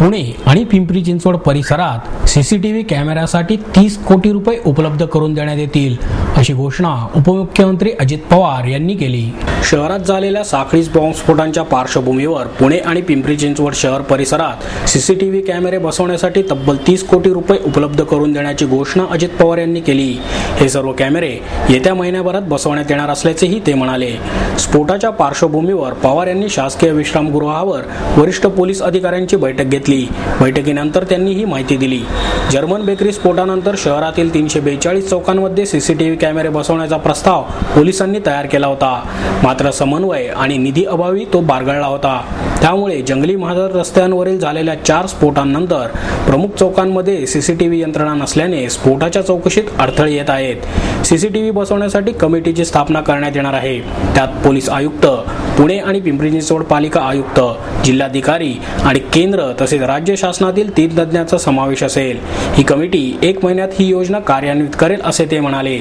पुणे आणि पिंपरी चिंचवड परिसरात सीसीटीव्ही कॅमेऱ्यासाठी 30 कोटी रुपये उपलब्ध करून देण्यात येतील अशी घोषणा उपमुख्यमंत्री अजित पवार यांनी केली। शहरात झालेल्या साखळी बॉम्बस्फोटांच्या पार्श्वभूमीवर पुणे आणि पिंपरी चिंचवड शहर परिसरात सीसीटीव्ही कॅमेरे बसवण्यासाठी तब्बल 30 कोटी रुपये उपलब्ध करून देण्याची घोषणा अजित पवार यांनी केली। हे सर्व कॅमेरे येत्या महिन्याभरात बसवण्यात येणार असल्याचेही ते म्हणाले। स्फोटाच्या पार्श्वभूमीवर पवार यांनी शासकीय विश्रामगृहावर वरिष्ठ पोलीस अधिकाऱ्यांची बैठक घेतली। बैठकीनंतर त्यांनी ही माहिती दिली। जर्मन बेकरी स्फोटानंतर शहरातील 342 चौकांमध्ये सीसीटीव्ही कॅमेरे बसवण्याचा प्रस्ताव पोलिसांनी तयार केला होता, मात्र समन्वय आणि निधी अभावी तो बारगळला होता। त्यामुळे जंगली महादर रस्त्यांवरील झालेल्या 4 स्फोटांनंतर प्रमुख चौकांमध्ये सीसीटीव्ही यंत्रणा नसल्याने स्फोटाच्या चौकशीत अडथळे येत आहेत। सीसीटीव्ही बसवण्यासाठी कमिटीची स्थापना करण्यात येणार आहे। त्यात पोलीस आयुक्त, पुणे आणि पिंपरी चिंचवड पालिका आयुक्त, जिल्हाधिकारी आणि केंद्र तसेच राज्य शासनातील 3 तज्ञांचा समावेश असेल। ही कमिटी 1 महिन्यात ही योजना कार्यान्वित करेल असे ते म्हणाले।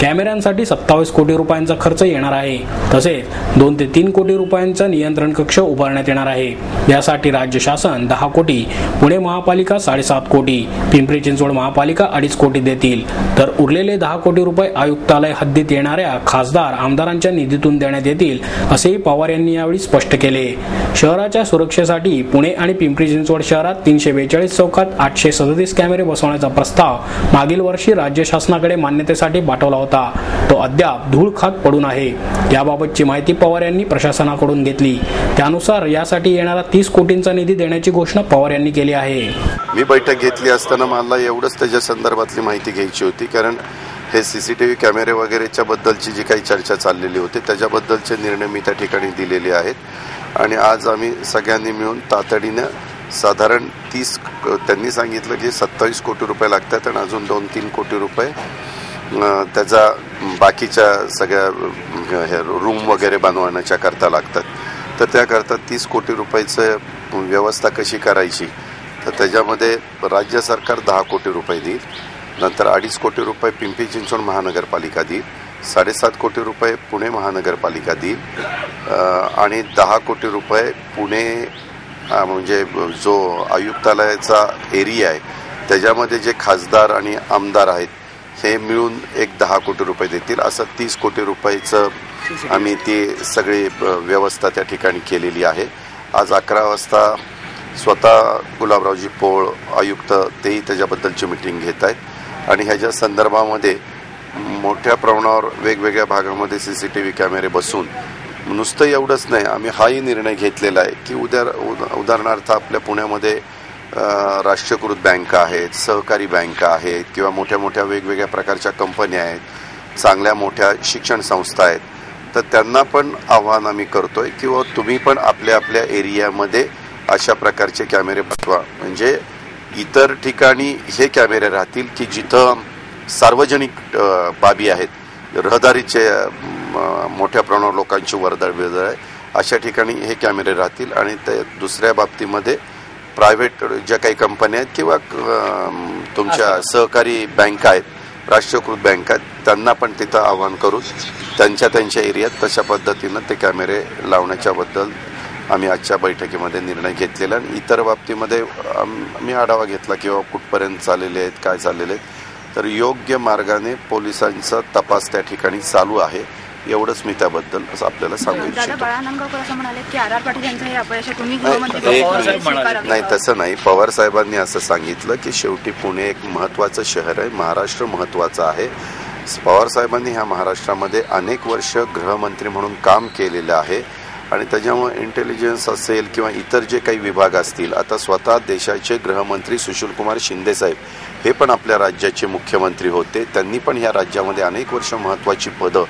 कॅमेऱ्यांसाठी 27 कोटी रुपयांचा खर्च येणार आहे, तसेच 2 ते 3 कोटी रुपयांचा नियंत्रण कक्ष उभारण्यात येणार आहे। यासाठी राज्य शासन 10 कोटी, पुणे महापालिका 7.5 कोटी, पिंपरी चिंचवड महापालिका 2.5 कोटी देतील, तर उरलेले 10 कोटी रुपये आयुक्तालय हद्दीत येणाऱ्या खासदार आमदारांच्या निधीतून देण्यात येतील असेही पवार यांनी यावेळी स्पष्ट केले। शहराच्या सुरक्षेसाठी पुणे आणि पिंपरी चिंचवड शहरात 342 चौकात 837 कॅमेरे बसवण्याचा प्रस्ताव मागील वर्षी राज्य शासनाकडे मान्यतेसाठी पाठवला होता। तो अद्याप धूळ खात पडून आहे। याबाबतची माहिती पवार यांनी प्रशासनाकडून घेतली। त्यानुसार यासाठी येणारा 30 कोटींचा निधी देण्याची घोषणा पवार यांनी केली आहे। मी बैठक घेतली असताना मला एवढंच त्याच्या संदर्भातली माहिती घ्यायची होती, कारण हे सीसीटीव्ही कॅमेरे वगैरेच्या बद्दलची जी काही चर्चा चाललेली होती त्याच्याबद्दलचे निर्णय मी त्या ठिकाणी दिलेले आहेत। आणि आज आम्ही सगळ्यांनी मिळून तातडीनं साधारण 30 त्यांनी सांगितलं की 27 कोटी रुपये लागतात आणि अजून 2-3 कोटी रुपये त्याचा बाकीच्या सगळ्या रूम वगैरे बनवण्याच्या करता लागतात। तर त्याकरता 30 कोटी रुपयाचं व्यवस्था कशी करायची, तर त्याच्यामध्ये राज्य सरकार 10 कोटी रुपये देईल, नंतर 2.5 कोटी रुपये पिंपरी चिंचवड महानगरपालिका देईल, 7.5 कोटी रुपये पुणे महानगरपालिका देईल आणि 10 कोटी रुपये पुणे म्हणजे जो आयुक्तालयाचा एरिया आहे त्याच्यामध्ये जे खासदार आणि आमदार आहेत हे मिळून एक 10 कोटी रुपये देतील। असं 30 कोटी रुपयाचं आम्ही ती सगळी व्यवस्था त्या ठिकाणी केलेली आहे। आज 11 वाजता स्वतः गुलाबरावजी पोळ आयुक्त तेही त्याच्याबद्दलची मीटिंग घेत आहेत आणि ह्याच्या संदर्भामध्ये मोठ्या प्रमाणावर वेगवेगळ्या भागामध्ये सीसीटीव्ही कॅमेरे बसून नुसतं एवढंच नाही, आम्ही हाही निर्णय घेतलेला आहे की उदाहरणार्थ आपल्या पुण्यामध्ये राष्ट्रीयकृत बँका आहेत, सहकारी बँका आहेत किंवा मोठ्या मोठ्या वेगवेगळ्या प्रकारच्या कंपन्या आहेत, चांगल्या मोठ्या शिक्षण संस्था आहेत, तर त्यांना पण आव्हान आम्ही करतोय किंवा तुम्ही पण आपल्या आपल्या एरियामध्ये अशा प्रकारचे कॅमेरे बसवा। म्हणजे इतर ठिकाणी हे कॅमेरे राहतील की जिथं सार्वजनिक बाबी आहेत, रहदारीचे मोठ्या प्रमाणावर लोकांची वर्दळ बिर्दळ आहे, अशा ठिकाणी हे कॅमेरे राहतील आणि ते दुसऱ्या बाबतीमध्ये प्रायव्हेट ज्या काही कंपन्या आहेत किंवा तुमच्या सहकारी बँका आहेत, राष्ट्रीयकृत बँका आहेत, त्यांना पण तिथं आव्हान करून त्यांच्या एरियात तशा पद्धतीनं ते कॅमेरे लावण्याच्याबद्दल आम्ही आजच्या बैठकीमध्ये निर्णय घेतलेला आणि इतर बाबतीमध्ये आम्ही आढावा घेतला किंवा कुठपर्यंत चाललेले आहेत, काय चाललेले आहेत, तर योग्य मार्गाने पोलिसांचा तपास त्या ठिकाणी चालू आहे। एवढंच मी त्याबद्दल आपल्याला सांगू इच्छितो। नाही, तसं नाही। पवार साहेबांनी असं सांगितलं की शेवटी पुणे एक महत्त्वाचं शहर आहे, महाराष्ट्र महत्त्वाचं आहे। पवार साहेबांनी ह्या महाराष्ट्रामध्ये अनेक वर्ष गृहमंत्री म्हणून काम केलेलं आहे आणि त्याच्यामुळे इंटेलिजन्स असेल किंवा इतर जे काही विभाग असतील, आता स्वतः देशाचे गृहमंत्री सुशीलकुमार शिंदे साहेब हे पण आपल्या राज्याचे मुख्यमंत्री होते। त्यांनी पण ह्या राज्यामध्ये अनेक वर्ष महत्त्वाची पदं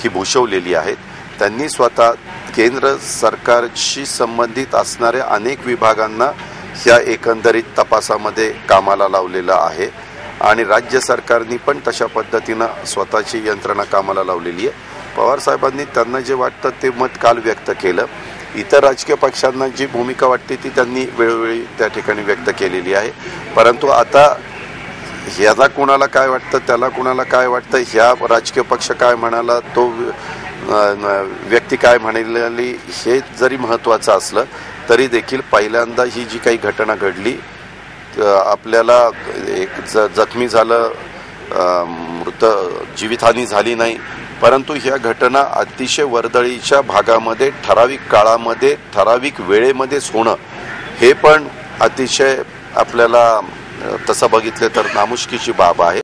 ही भूषवलेली आहेत। त्यांनी स्वतः केंद्र सरकारशी संबंधित असणाऱ्या अनेक विभागांना ह्या एकंदरीत तपासामध्ये कामाला लावलेलं आहे आणि राज्य सरकारने पण तशा पद्धतीनं स्वतःची यंत्रणा कामाला लावलेली आहे। पवार साहेबांनी त्यांना जे वाटतं ते मत काल व्यक्त केलं। इतर राजकीय पक्षांना जी भूमिका वाटते ती त्यांनी वेळोवेळी त्या ठिकाणी व्यक्त केलेली आहे, परंतु आता ह्याला कुणाला काय वाटतं, त्याला कुणाला काय वाटतं, ह्या राजकीय पक्ष काय म्हणाला, तो व्यक्ती काय म्हणाली, हे जरी महत्त्वाचं असलं तरी देखील पहिल्यांदा ही जी काही घटना घडली आपल्याला एक जखमी झालं, मृत जीवितहानी झाली नाही, परंतु ह्या घटना अतिशय वर्दळीच्या भागामध्ये ठराविक काळामध्ये ठराविक वेळेमध्येच होणं हे पण अतिशय आपल्याला तसं बघितलं तर नामुष्कीची बाब आहे.